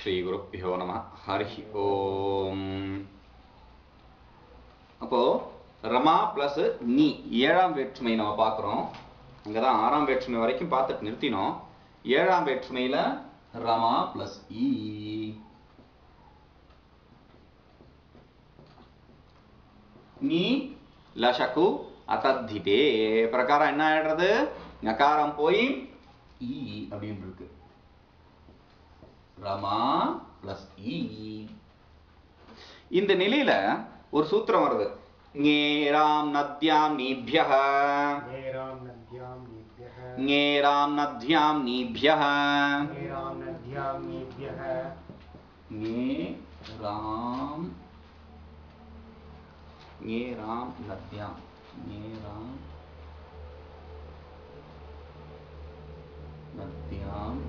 ஸ்ரீகுருப்யோ நம ஹரி ஓம். அப்போ ரமா பிளஸ் நீ ஏழாம் வேற்றுமை நம்ம பார்க்குறோம். அங்கதான் ஆறாம் வேற்றுமை வரைக்கும் பார்த்துட்டு நிறுத்தினோம். ஏழாம் வேற்றுமையில ரமா பிளஸ் ஈ. நீ லஷகு அதத்திதே பிரகாரம் என்ன ஆயிடுறது? நகாரம் போய் ஈ அப்படின்னு இருக்கு. ரமா பிளஸ் ஈ. இந்த நிலையில ஒரு சூத்திரம் வருது. ஞேராம் நத்யாம் நீப்யஹ ஞேராம் நத்யாம் நீப்யஹ ஞேராம் ஞேராம் நத்யாம் ஞேராம் நத்யாம்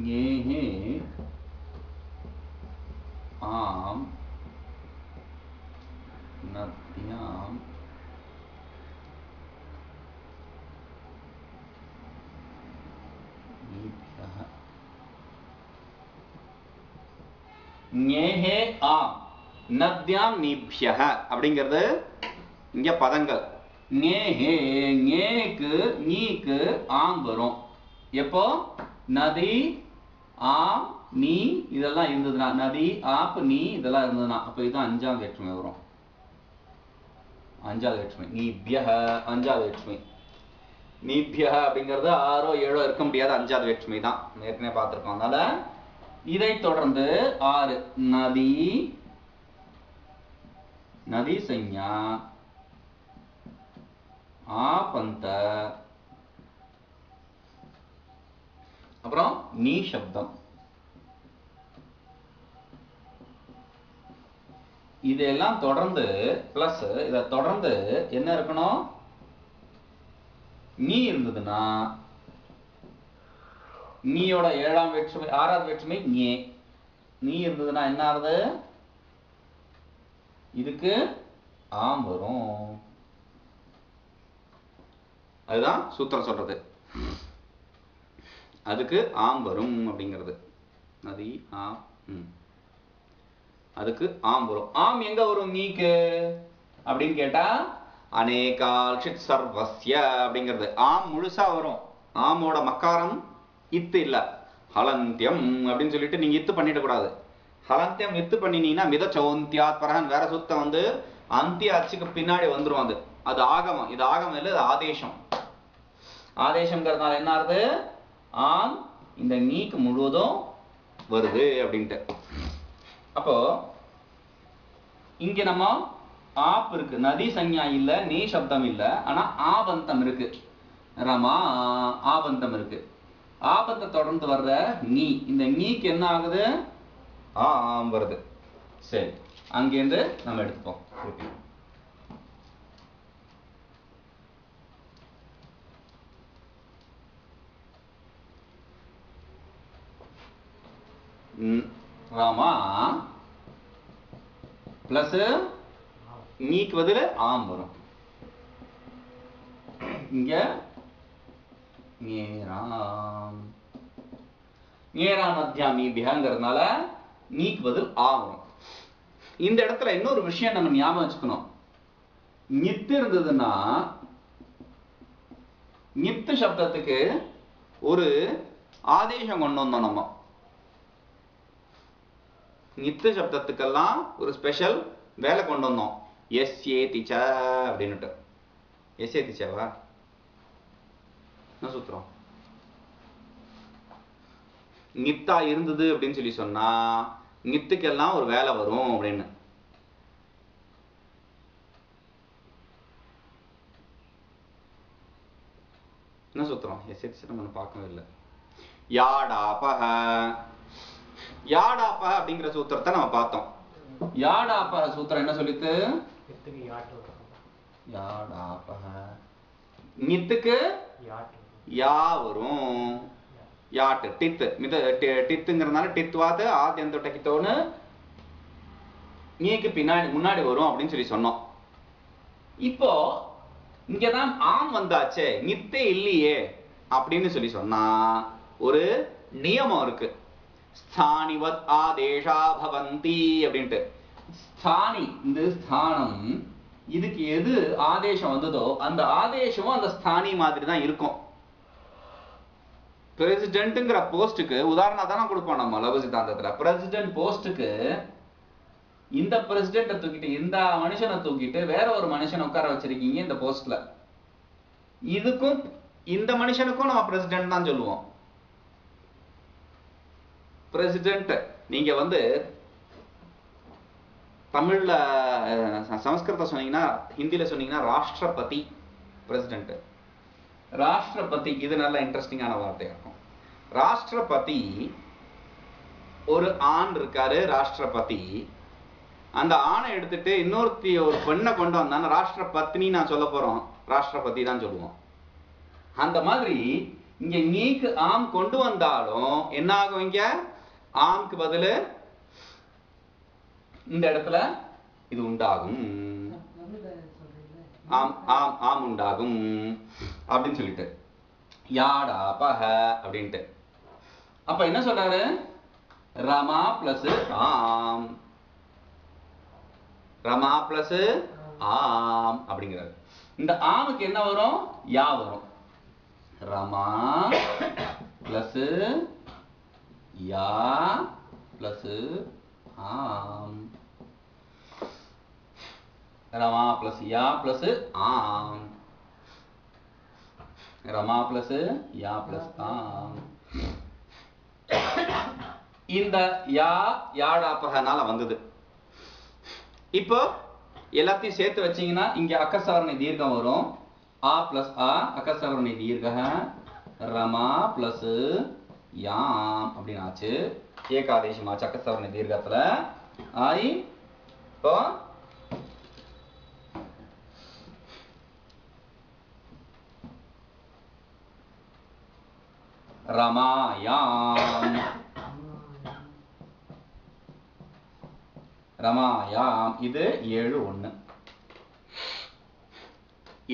ஞேஹே ஆம் நத்யாம் நீப்யஹ. ஞேஹே ஆம் நத்யாம் நீப்யஹ அப்படிங்கிறது இங்க பதங்கள். ஞேஹே ஞேக்கு நீக்கு ஆம் வரும். எப்போ? நதி ஆம் நீ இதெல்லாம் இருந்ததுன்னா, நதி ஆப் நீ இதெல்லாம் இருந்ததுன்னா, அப்ப இதுதான் அஞ்சாம் வேற்றுமை வரும். அஞ்சாவது வேற்றுமை நீப்யஹ அஞ்சாவது வேற்றுமை. நீப்யஹ அப்படிங்கிறது ஆறோ ஏழோ இருக்க முடியாத அஞ்சாவது வேற்றுமை தான், ஏற்கனவே பார்த்திருக்கோம். அதனால இதை தொடர்ந்து ஆறு நதி நதி சஞ்ஞா ஆபந்த அப்புறம் நீ சப்தம். இதெல்லாம் தொடர்ந்து பிளஸ் இத தொடர்ந்து என்ன இருக்கணும்? நீ இருந்ததுன்னா நீயோட ஏழாம் வேற்றுமை ஆறாவது வேற்றுமை ஞே. நீ இருந்ததுன்னா என்ன ஆகுது? இதுக்கு ஆம் வரும். அதுதான் சூத்திரம் சொல்றது. அதுக்கு ஆம் வரும் அப்படிங்கிறது. நதி ஆம் அதுக்கு ஆம் வரும். ஆம் எங்க வரும் நீக்கு அப்படின்னு கேட்டா அநேகால்ஷித் சர்வஸ்ய அப்படிங்கிறது ஆம் முழுசா வரும். ஆமோட மக்காரம் இத்து இல்ல, ஹலந்தியம் அப்படின்னு சொல்லிட்டு நீங்க இத்து பண்ணிட கூடாது. ஹலந்தியம் இத்து பண்ணினீங்கன்னா மித சௌந்தியாத் பரகன் வேற சுத்தம் வந்து அந்திய அச்சுக்கு பின்னாடி வந்துரும். அது ஆகமம். இது ஆகமம் இல்லை, இது ஆதேசம். ஆதேசம்ங்கிறதுனால என்ன ஆகுது? ஆம் இந்த நீக்கு முழுவதும் வருது அப்படின்ட்டு. அப்போ இங்க நம்ம ஆப் இருக்கு, நதி சஞ்ஞா இல்ல, நீ சப்தம் இல்ல, ஆனா ஆபந்தம் இருக்கு. ரமா ஆபந்தம் இருக்கு. ஆபத்தை தொடர்ந்து வர்ற நீ, இந்த நீக்கு என்ன ஆகுது? ஆம் வருது. சரி, அங்கேருந்து நம்ம எடுத்துப்போம். ராமா பிளஸ் நீக்கு பதில் ஆம் வரும். இங்க நேராம் மத்தியாம் நீபியாங்கிறதுனால நீக்கு பதில் ஆம் வரும். இந்த இடத்துல இன்னொரு விஷயம் நம்ம ஞாபகம் வச்சுக்கணும். நித்து இருந்ததுன்னா நித்து சப்தத்துக்கு ஒரு ஆதேசம் கொண்டு வந்தோம். நம்ம நித்து சப்தத்துக்கெல்லாம் ஒரு ஸ்பெஷல் வேலை கொண்டு வந்தோம். எஸ் ஏ திச்ச அப்படின்னுட்டு. எஸ் ஏ திச்சவா என்ன சூத்திரம்? நித்தா இருந்தது அப்படின்னு சொல்லி சொன்னா நித்துக்கெல்லாம் ஒரு வேலை வரும் அப்படின்னு. என்ன சூத்திரம்? எஸ் ஏ திச்ச நம்ம பார்க்கவே இல்லை. யாடாபஹ யாடாபஹ அப்படிங்கிற சூத்திரத்தை நம்ம பார்த்தோம். யாடாபஹ சூத்திரம் என்ன சொல்லித்து? யாடாபஹ நித்துக்கு யா வரும். யாட்டு டித்து மித டித்துங்கிறதுனால டித்வாத்து ஆத்யந்த டக்கித்தோன்னு நீக்கு பின்னாடி முன்னாடி வரும் அப்படின்னு சொல்லி சொன்னோம். இப்போ இங்கதான் ஆம் வந்தாச்சே, நித்தே இல்லையே அப்படின்னு சொல்லி சொன்னா ஒரு நியமம் இருக்கு. ஸ்தானிவத் ஆதேஷா பவந்தி அப்படின்ட்டு. ஸ்தானி, இந்த ஸ்தானம், இதுக்கு எது ஆதேசம் வந்ததோ அந்த ஆதேசமும் அந்த ஸ்தானி மாதிரி தான் இருக்கும். பிரசிடென்ட்ங்கிற போஸ்டுக்கு உதாரணம் தானே கொடுப்போம் நம்ம லவ சித்தாந்தத்துல. பிரசிடென்ட் போஸ்டுக்கு இந்த பிரசிடென்ட்டை தூக்கிட்டு இந்த மனுஷனை தூக்கிட்டு வேற ஒரு மனுஷனை உட்கார வச்சிருக்கீங்க இந்த போஸ்ட்ல. இதுக்கும் இந்த மனுஷனுக்கும் நம்ம பிரசிடென்ட் தான் சொல்லுவோம். பிரசிடென்ட் நீங்க வந்து தமிழ்ல சமஸ்கிருத சொன்னீங்கன்னா, ஹிந்தியில சொன்னீங்கன்னா ராஷ்டிரபதி பிரசிடென்ட். ராஷ்டிரபதி இது நல்ல இன்ட்ரெஸ்டிங்கான வார்த்தையா இருக்கும். ராஷ்டிரபதி ஒரு ஆண் இருக்காரு ராஷ்டிரபதி. அந்த ஆணை எடுத்துட்டு இன்னொருத்தி ஒரு பெண்ணை கொண்டு வந்தான்னு ராஷ்டிரபத்னி நான் சொல்ல போறோம், ராஷ்டிரபதி தான் சொல்லுவோம். அந்த மாதிரி இங்க நீக்கு ஆம் கொண்டு வந்தாலும் என்ன ஆகும், இங்க ஆம்க்கு பதில் இந்த இடத்துல இது உண்டாகும். ஆம் ஆம் ஆம் உண்டாகும் அப்படின்னு சொல்லிட்டு யாடாபஹ அப்படின்ட்டு. அப்ப என்ன சொல்றாரு, ரமா பிளஸ் ஆம், ரமா பிளஸ் ஆம் அப்படிங்கிறாரு. இந்த ஆமுக்கு என்ன வரும், யா வரும். ரமா பிளஸ் யா பிளஸ் ஆம், रमा प्लस या प्लस आम, रमा प्लस या प्लस आम. இந்த யா யாடாபகனால வந்தது. இப்போ எல்லாத்தையும் சேர்த்து வச்சீங்கன்னா இங்க அக்கசவர்ண தீர்க்கம் வரும். ஆ பிளஸ் ஆ அக்கசவர்ண தீர்க்க, रमा பிளஸ் யாம் அப்படின்னு ஆச்சு. ஏகாதேசமாச்சு அக்கசவர்ண தீர்க்கத்துல ஆயி. இப்போ ரமாயாம், ரமாயாம் இது 7-1.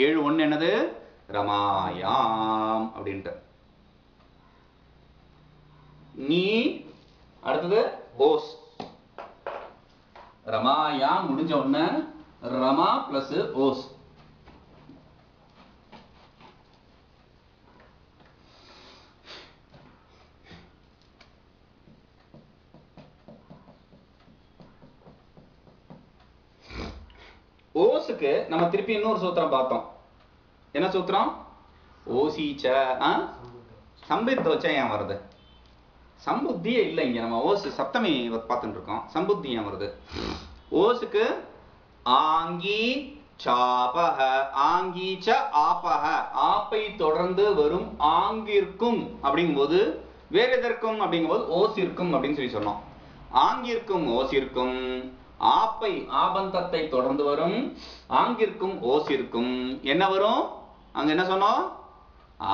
7-1 என்னது, ரமாயாம் அப்படின்ட்டு. நீ அடுத்தது ஓஸ். ரமாயாம் முடிஞ்ச உடனே ரமா பிளஸ் ஓஸ். ஓசுக்கு நம்ம திருப்பி இன்னொரு சூத்திரம் பார்த்தோம். என்ன சூத்திரம், ஓசிச்ச சம்பித்தோச்ச ஏன் வருது, சம்புத்தியே இல்லை இங்க. நம்ம ஓசு சப்தமி பார்த்துட்டு இருக்கோம், சம்புத்தி ஏன் வருது. ஓசுக்கு ஆங்கி சாபஹ, ஆங்கீச்ச ஆபஹ, ஆப்பை தொடர்ந்து வரும் ஆங்கிற்கும் அப்படிங்கும்போது வேற எதற்கும் அப்படிங்கும்போது ஓசிற்கும் அப்படின்னு சொல்லி சொன்னோம். ஆங்கிற்கும் ஓசிற்கும், ஆப்பை ஆபந்தத்தை தொடர்ந்து வரும் ஆங்கிற்கும் ஓசிற்கும் என்ன வரும், அங்க என்ன சொன்னோம்,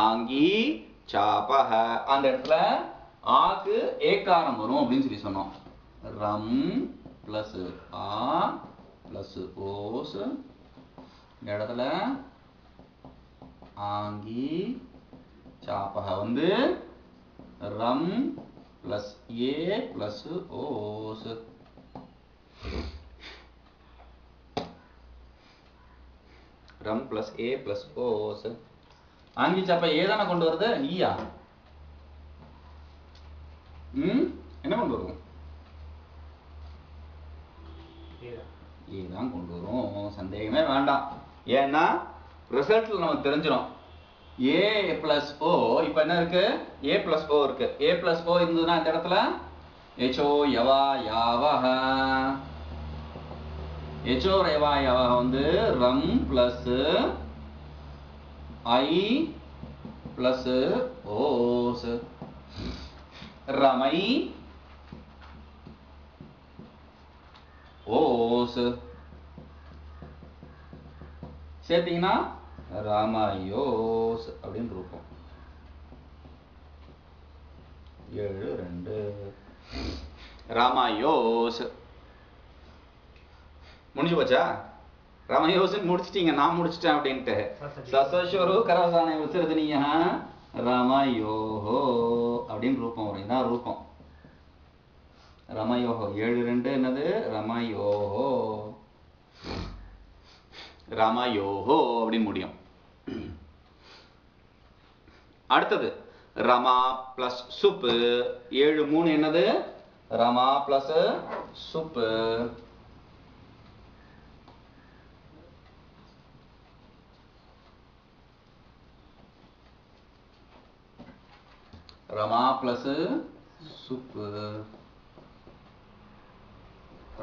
ஆங்கி சாபஹ. அந்த இடத்துல ஆக்கு ஏகாரம் வரும் அப்படின்னு சொல்லி சொன்னோம். ரம் பிளஸ் ஆ பிளஸ் ஓஸ். இந்த இடத்துல ஆங்கி சாபஹ வந்து ரம் plus A plus hose. Rum plus A plus hose. ஆங்கி சாப்பா ஏ தானே கொண்டு வருது, ஈயா என்ன கொண்டு வரும், ஏ தான் கொண்டு வரும், சந்தேகமே வேண்டாம். ஏன்னா ரிசல்ட்ல நமக்கு தெரிஞ்சிடும். ஏ பிளஸ் ஓ இப்ப என்ன இருக்கு, ஏ பிளஸ் ஓ இருக்கு. ஏ பிளஸ் ஓ இருந்ததுன்னா இந்த இடத்துல எச்சோ யவா யாவஹ, எச்சோ ரேவா யாவஹ வந்து ரம் பிளஸ் ஐ பிளஸ் ஓஸ். ரமை ஓஸ் சேர்த்தீங்கன்னா ரமயோஸ் அப்படின்னு இருக்கும். 7-2 ரமயோஸ் முடிஞ்சு போச்சா. ரமயோசின்னு முடிச்சிட்டீங்க, நான் முடிச்சிட்டேன் அப்படின்ட்டு. சசஸ்வரு கரவசானை உச்சரதனிய ரமயோஹோ அப்படின்னு ரூபம் வரும். இதான் ரூபம். ரமயோஹோ 7-2 என்னது? ரமயோஹோ ரமயோஹோ அப்படின்னு முடியும். அடுத்தது ரமா பிளஸ் சுப்பு 7-3 என்னது? Rama plus Subbu. Rama plus Subbu.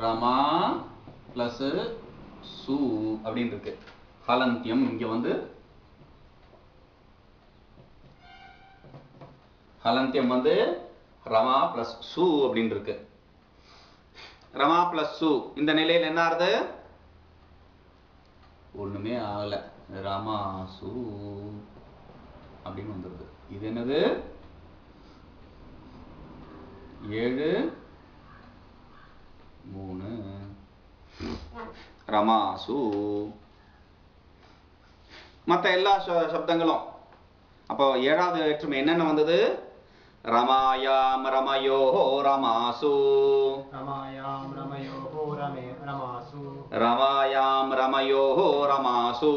Rama plus சு அப்படின்னு இருக்கு. ஹலந்தியம் இங்க வந்து ஹலந்தியம் வந்து ரமா பிளஸ் சு அப்படின்னு இருக்கு. ரமா பிளஸ் சு இந்த நிலையில் என்ன ஆறுது? ஒண்ணுமே ஆகல. ரமா சு அப்படின்னு வந்துருது. இது என்னது? 7-3 ரமாசு. மற்ற எல்லா சப்தங்களும் அப்போ 7வது வேற்றுமை என்னென்ன வந்தது? ரமாயாம் ரமயோஹோ ரமாசு. ரமாயாம் ரமயோஹோ ரமாசு. ரமாயாம் ரமயோஹோ ரமாசு.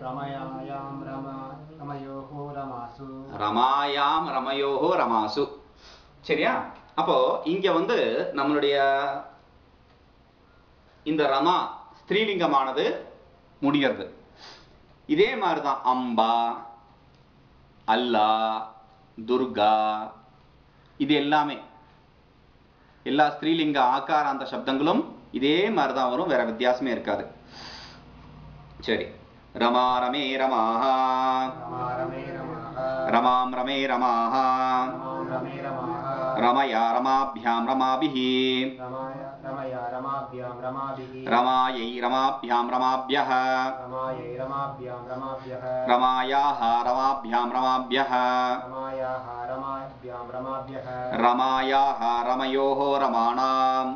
ரமயாயாம் ரமயோஹோ ரமாசு. ரமாயாம் ரமயோஹோ ரமாசு. சரியா? அப்போ இங்க வந்து நம்மளுடைய இந்த ரமா ஸ்திரீலிங்கமானது முடிகிறது. இதே மாதிரிதான் அம்பா, அல்லா, துர்கா, இது எல்லாமே எல்லா ஸ்திரீலிங்க ஆகாராந்த சப்தங்களும் இதே மாதிரிதான் வரும், வேற வித்தியாசமே இருக்காது. சரி. ரமா ரமே ரமாஹா. ரமாம் ரமே ரமாஹா. ரமயா ரமாபியாம் ரமாபிஹி. ரமாயை ரமாபியாம் ரமாப்யஹ. ரமாயாஹ ரமாபியாம் ரமாப்யஹ. ரமாயாஹ ரமயோஹோ ரமாணாம்.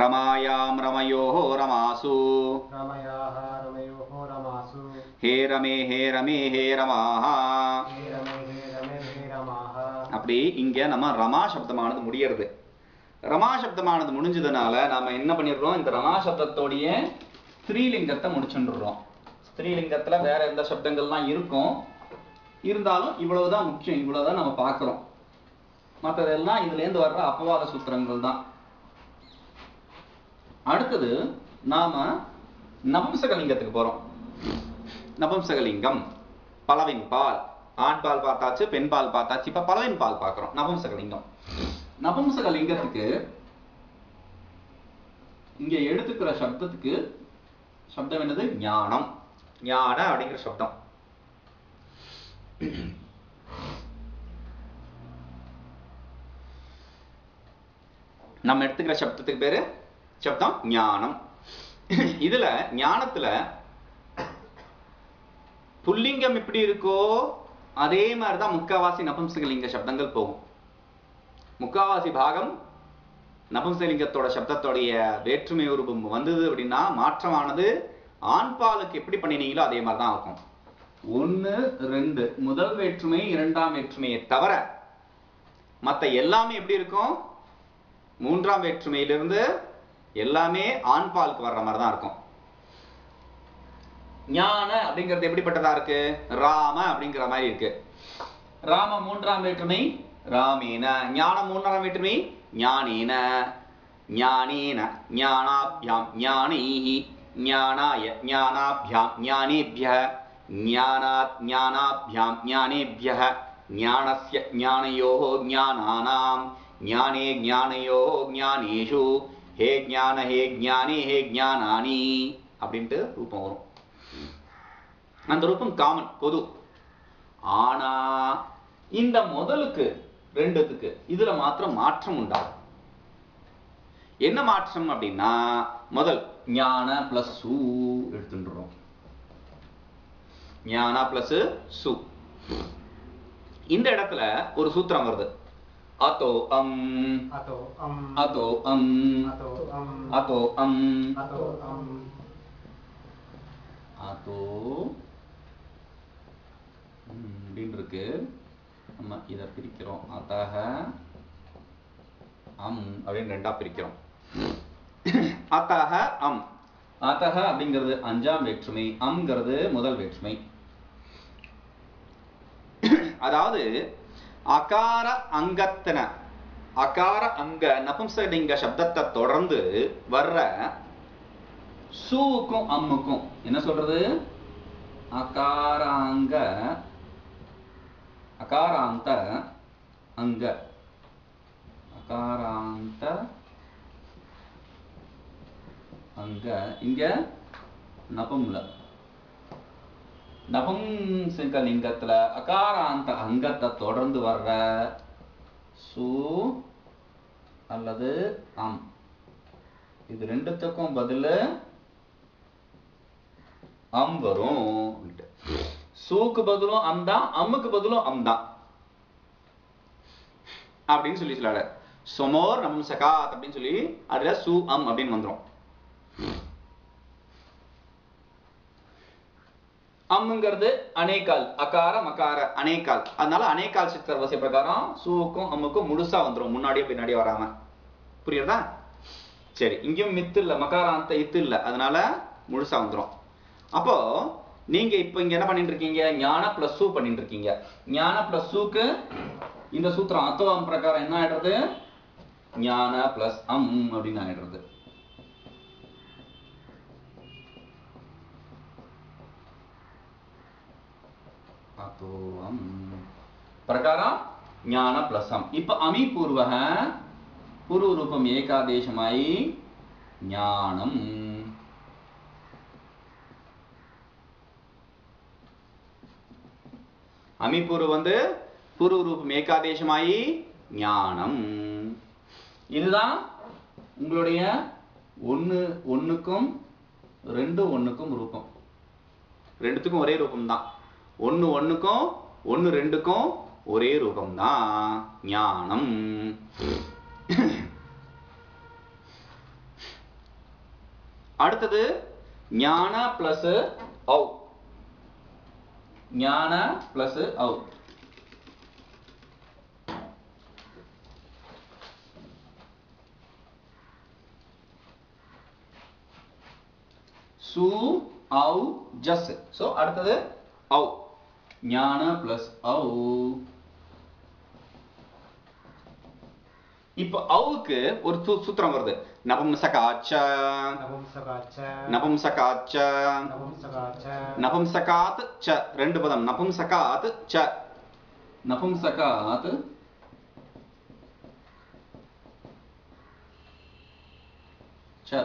ரமாயாம் ரமயோஹோ ரமாசு. ஹே ரமே ஹே ரமே ஹே ரமாஹா. அப்படி இங்க நம்ம ரமா சப்தமானது முடியறது. ரமா சப்தமானது முடிஞ்சதுனால நாம என்ன பண்ணிடுறோம்? இந்த ரமா சப்தத்தோடைய ஸ்திரீலிங்கத்தை முடிச்சுடுறோம். ஸ்திரீலிங்கத்துல வேற எந்த சப்தங்கள்லாம் இருக்கும், இருந்தாலும் இவ்வளவுதான் முக்கியம், இவ்வளவுதான் நம்ம பார்க்கிறோம். மற்றதெல்லாம் இதுல இருந்து வர்ற அபவாத சூத்திரங்கள் தான். அடுத்தது நாம நபும்சகலிங்கத்துக்கு போறோம். நபும்சகலிங்கம் பலவின் பால். ஆண் பால் பார்த்தாச்சு, பெண் பால் பார்த்தாச்சு, இப்ப பலவின் பால் பார்க்கிறோம். நபும்சகலிங்கம். நபும்சகலிங்கத்துக்கு இங்க எடுத்துக்கிற சப்தத்துக்கு சப்தம் என்னது? ஞானம். ஞான அப்படிங்கிற சப்தம். நம்ம எடுத்துக்கிற சப்தத்துக்கு பேரு சப்தம் ஞானம். இதுல ஞானத்துல புல்லிங்கம் எப்படி இருக்கோ அதே மாதிரிதான் முக்காவாசி நபும்சகலிங்க சப்தங்கள் போகும். முக்காவாசி பாகம் நபும்சகலிங்கத்தோட சப்தத்தோடைய வேற்றுமை உருவம் வந்தது அப்படின்னா மாற்றமானது ஆண் பாலுக்கு எப்படி பண்ணினீங்களோ அதே மாதிரிதான் இருக்கும். 1, 2 முதல் வேற்றுமை, 2ஆம் வேற்றுமையை தவிர மற்ற எல்லாமே எப்படி இருக்கும்? 3ஆம் வேற்றுமையிலிருந்து எல்லாமே ஆண் பாலுக்கு வர்ற மாதிரி தான் இருக்கும். ஞான அப்படிங்கிறது எப்படிப்பட்டதா இருக்கு? ராம அப்படிங்கிற மாதிரி இருக்கு. ராம 3ஆம் வேற்றுமை ராமேன. ஞானம் 3ஆம் வேற்றுமை ஞானேன. ஞானேன ஞானாப்யாம் ஞானைஹி. ஞானாய ஞானாப்யாம் ஞானேப்யஹ. ஞானாத் ஞானாப்யாம் ஞானேப்யஹ. ஞானஸ்ய ஞானயோஹ ஞானானாம். ஞானே ஞானயோஹ ஞானேஷு. ஹே ஞான ஹே ஞானே ஹே ஞானானி அப்படின்ட்டு ரூபம் வரும். அந்த ரூபம் காமன், பொது. ஆனா இந்த முதலுக்கு 2த்துக்கு இதுல மாத்திரம் மாற்றம் உண்டாகும். என்ன மாற்றம் அப்படின்னா முதல் ஞான பிளஸ் சு எடுத்துன்றோம். ஞான பிளஸ் சு. இந்த இடத்துல ஒரு சூத்திரம் வருது. अतो अम् अतो अम् अतो अम् अतो अम् अतो अम् अतो अम् अतो அப்படின்னு இருக்கு. நம்ம இதை பிரிக்கிறோம். அத்தஹ அம் அப்படின்னு ரெண்டா பிரிக்கிறோம். அத்தஹ அம். அத்தஹ அப்படிங்கிறது அஞ்சாம் வேற்றுமை, அம்ங்கிறது முதல் வேற்றுமை. அதாவது அகார அங்கத்தன அகார அங்க நபும்சலிங்க சப்தத்தை தொடர்ந்து வர்ற சூக்கும் அம்முக்கும் என்ன சொல்றது? அகாராங்க அகாராந்த அங்க அகாராந்த அங்க இங்க நபம்ல நபும்சலிங்கத்துல அகாராந்த அங்கத்தை தொடர்ந்து வர்ற சு அல்லது அம், இது ரெண்டுத்துக்கும் பதிலு அம் வரும். சூக்கு பதிலும் அம் தான், அம்முக்கு பதிலும் அம் தான் அப்படின்னு சொல்லி சொல்லாட. சொமோர் நபும்சகாத் அப்படின்னு சொல்லி அதுல சு அம் அப்படின்னு வந்துரும். அம்முங்கிறது அனேகால், அகார மகார அனேகால். அதனால அனேகால் சித்தர் வரிசை பிரகாரம் சூக்கும் அம்முக்கும் முழுசா வந்துரும், முன்னாடியே பின்னாடியே வராம. புரியுறதா? சரி, இங்கேயும் மித்து இல்ல, மகாராந்த இத்து இல்ல, அதனால முழுசா வந்துரும். அப்போ நீங்க இப்ப இங்க என்ன பண்ணிட்டு இருக்கீங்க? ஞான பிளஸ் சூ பண்ணிட்டு இருக்கீங்க. ஞான பிளஸ் சூக்கு இந்த சூத்திரம் அத்தோம் பிரகாரம் என்ன ஆயிடுறது? ஞான பிளஸ் அம் அப்படின்னு ஆயிடுறது. பிரகாரம் ஞான பிளஸம். இப்ப அமி பூர்வக பூர்வ ரூபம் ஏகாதேசமாயி ஞானம். அமி பூர்வ வந்து பூர்வ ரூபம் ஏகாதேசமாயி ஞானம். இதுதான் உங்களுடைய ஒண்ணுக்கும் 2 1க்கும் ரூபம். ரெண்டுத்துக்கும் ஒரே ரூபம் தான். 1 1க்கும் 1 2க்கும் ஒரே ரூபம் தான் ஞானம். அடுத்தது ஞான பிளஸ் ஔ. ஞான பிளஸ் ஔ. சு ஔ ஜஸ். சோ அடுத்தது ஔ. ஞான பிளஸ் ஔ. இப்ப ஔக்கு ஒரு சூத்திரம் வருது. நபும்சகாச்ச நபும்சகாச்ச நபும்சகாச்ச நபும்சகாச்ச நபும்சகாத் ச. ரெண்டு பதம். நபும்சகாத் ச. நபும்சகாத் ச.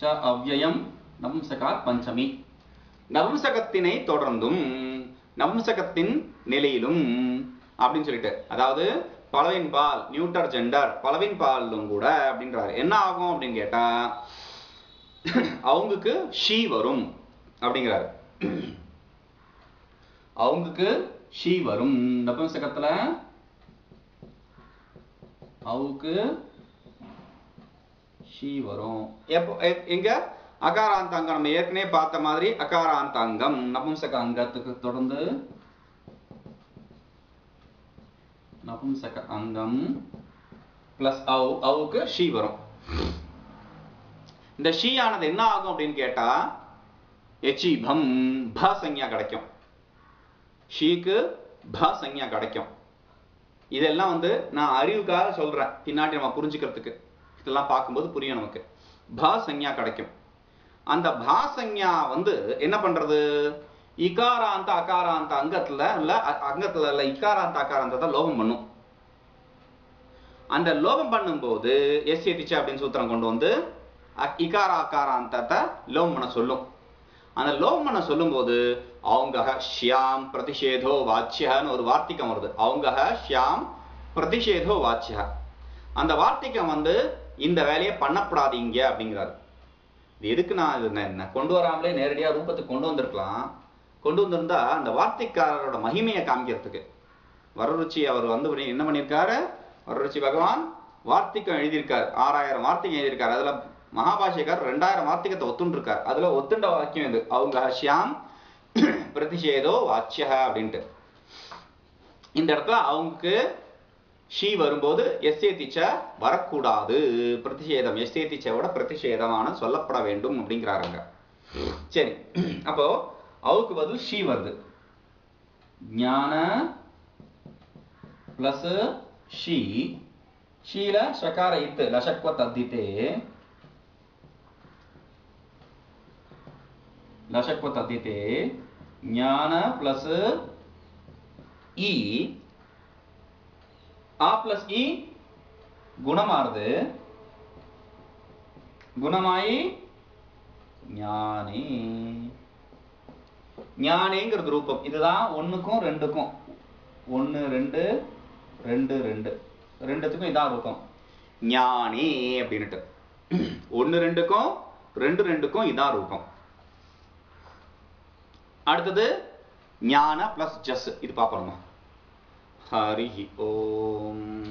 ச அவ்யயம் நபும்சகாத் பஞ்சமி. நபும்சகத்தினை தொடர்ந்தும் நபும்சகத்தின் நிலையிலும் அப்படின்னு சொல்லிட்டு, அதாவது பலவின் பால் நியூட்டர் ஜெண்டர் பலவின் பாலும் கூட அப்படின்றாரு. என்ன ஆகும் அப்படின்னு கேட்டா அவங்களுக்கு ஷீ வரும் அப்படிங்கிறாரு. அவங்களுக்கு ஷீ வரும். நபும்சகத்துல அவங்களுக்கு ஷீ வரும். எப்போ எங்க? அகாராந்தாங்கம். நம்ம ஏற்கனவே பார்த்த மாதிரி அகாராந்தாங்கம் நபும்சக அங்கத்துக்கு தொடர்ந்து நபும்சக அங்கம் பிளஸ் அவுக்கு ஷீ வரும். இந்த ஷீ ஆனது என்ன ஆகும் அப்படின்னு கேட்டா எச்சீபம் ப சஞ்ஞா கிடைக்கும். ஷீக்கு ப சஞ்ஞா கிடைக்கும். இதெல்லாம் வந்து நான் அறிவுக்காக சொல்றேன், பின்னாடி நம்ம புரிஞ்சுக்கிறதுக்கு. இதெல்லாம் பார்க்கும்போது புரியும் நமக்கு. ப சஞ்ஞா கிடைக்கும். அந்த பா சஞ்ஞா வந்து என்ன பண்றது? இகாராந்த அகாராந்த அங்கத்துல இல்ல இகாராந்த அகாராந்தத்தை லோபம் பண்ணும். அந்த லோபம் பண்ணும்போது எஸ்ஏடிச்ச அப்படின்னு சூத்திரம் கொண்டு வந்து இகார அகாராந்தத்தை லோபம் பண்ண சொல்லும். அந்த லோபம் பண்ண சொல்லும் போது அவங்க ஷியாம் பிரதிஷேதோ வாச்சியன்னு ஒரு வார்த்திகம் வருது. அவங்க ஷியாம் பிரதிஷேதோ வாச்சிய. அந்த வார்த்திகம் வந்து இந்த வேலையை பண்ணப்படாதீங்க அப்படிங்கிறாரு. இது எதுக்கு நான் இது என்ன கொண்டு வராமலே நேரடியா ரூபத்துக்கு கொண்டு வந்திருக்கலாம். கொண்டு வந்திருந்தா அந்த வார்த்தைக்காரரோட மகிமையை காமிக்கிறதுக்கு. வரருச்சி அவர் வந்து என்ன பண்ணியிருக்காரு? வரட்சி பகவான் வார்த்திகம் எழுதியிருக்கார், 6000 வார்த்திகம் எழுதியிருக்காரு. அதுல மகாபாஷ்யக்கார் 2000 வார்த்திகத்தை ஒத்துண்டு இருக்கார். அதுல ஒத்துண்ட வாக்கியம் இது அவங்க ஷியாம் பிரதிஷேதோ வாச்சிய அப்படின்ட்டு. இந்த இடத்துல அவங்களுக்கு ஷீ வரும்போது எஸ்ஏதிச்ச வரக்கூடாது, பிரதிஷேதம் எஸ்ஏதிச்சோட பிரதிஷேதமான சொல்லப்பட வேண்டும் அப்படிங்கிறாருங்க. சரி, அப்போ அவருக்கு பதில் ஷீ வருது. ஞான பிளஸ் ஷீ, ஷீல ஷகார இத்து லஷக்வ தத்தித்தே, லஷக்வ தத்தித்தே, ஞான பிளஸ் இ, ஆ பிளஸ் இ குணமாறுது, குணமாயி ஞானே, ஞானேங்கிறது ரூபம். இதுதான் 1க்கும் 2க்கும், 1 2 2 2 ரெண்டுத்துக்கும் இதான் ரூபம் ஞானே அப்படின்னுட்டு. 1 2க்கும் 2 2க்கும் இதான் ரூபம். அடுத்தது ஞான பிளஸ் ஜஸ், இது பாப்போம். ஹரி ஓம்.